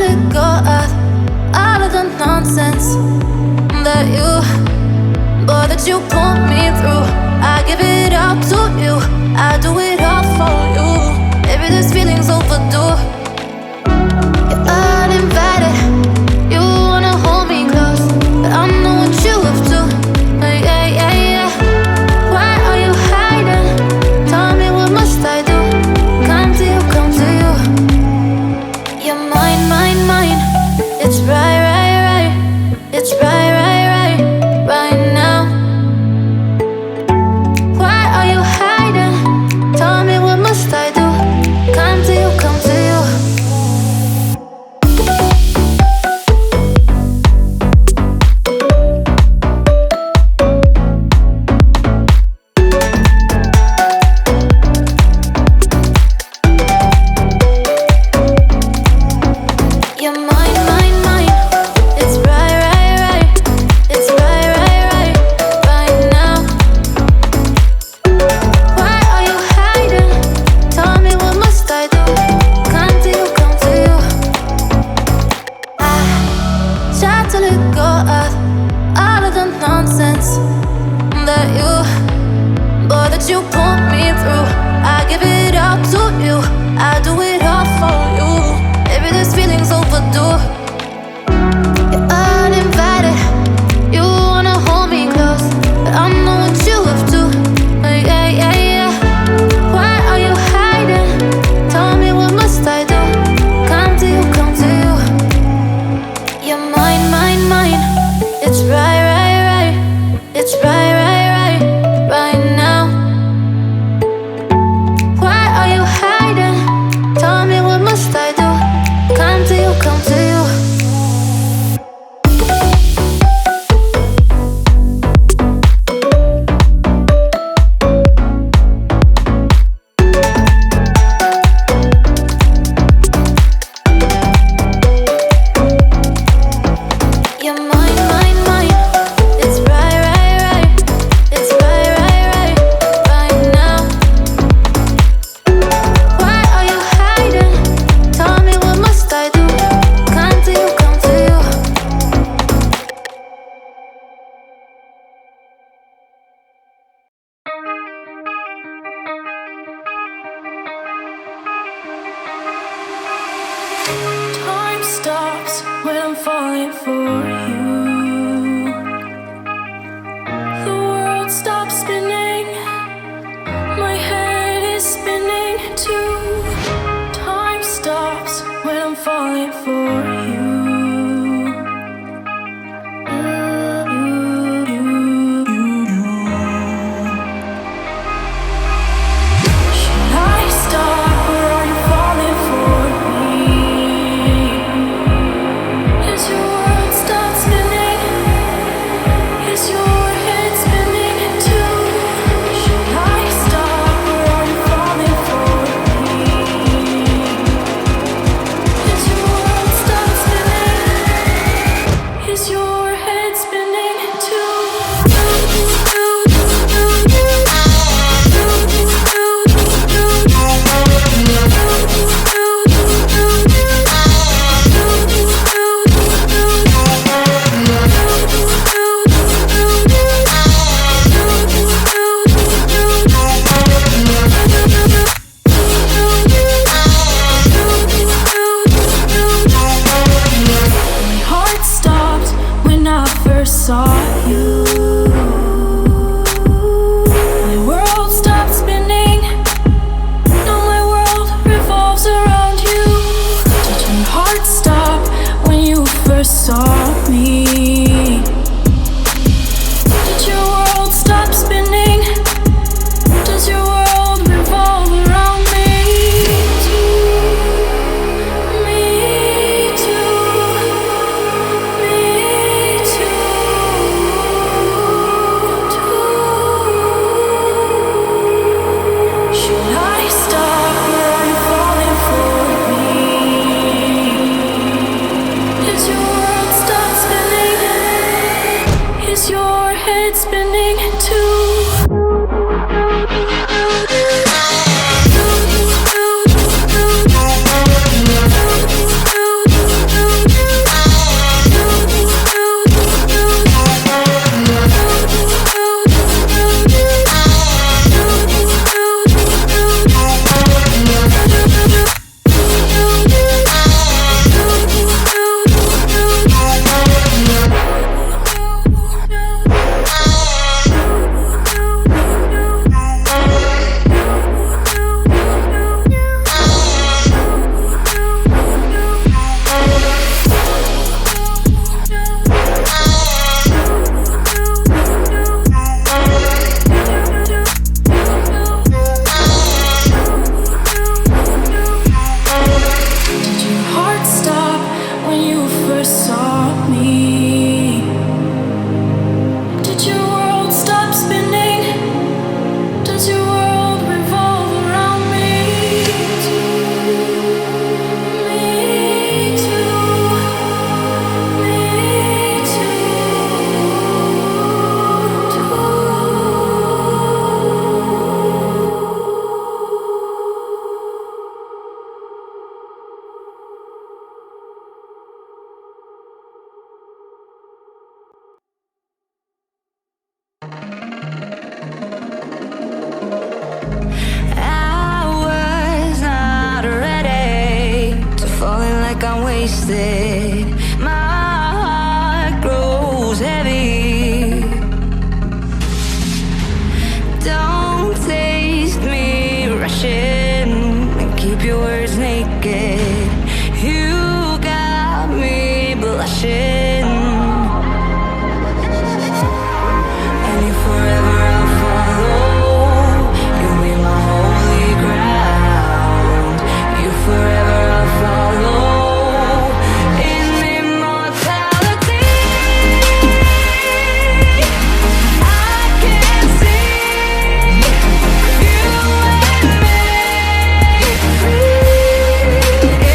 let go of all of the nonsense that you put me through. I give it all to you, I do it all for you. Maybe this feeling's overdue. You're uninvited, you wanna hold me close, but I know what you have to. Yeah, yeah, yeah. Why are you hiding? Tell me, what must I do? Come to you, come to you. You're mine, mine, mine. It's right, right, right. It's right, right, right, right now. Why are you hiding? Tell me, what must I do? Come to you, come to you. You're mine, mine, mine. It's right, right, right. It's right, right, right, right now. Why are you hiding? Tell me, what must I do? Come to you, come to you. I try to let go of all of the nonsense that you put me through. I give it all to you, I do it all for you. Maybe this feeling's overdue. You're uninvited, you wanna hold me close, but I know what you have to. Yeah, yeah, yeah. Why are you hiding? Tell me, what must I do? Come to you, come to you. You're mine, mine, mine. It's right, right, right. It's right, right, right, right now. Why are you hiding? Tell like I'm wasted. My heart grows heavy. Don't taste me rushing and keep your words naked. You got me blushing. And if forever I'll follow, you'll be my holy ground. You forever I'll follow. In immortality, I can see you and me free.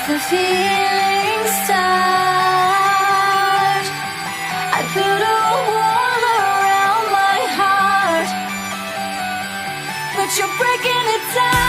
the feeling start, I put a wall around my heart, but you're breaking it down.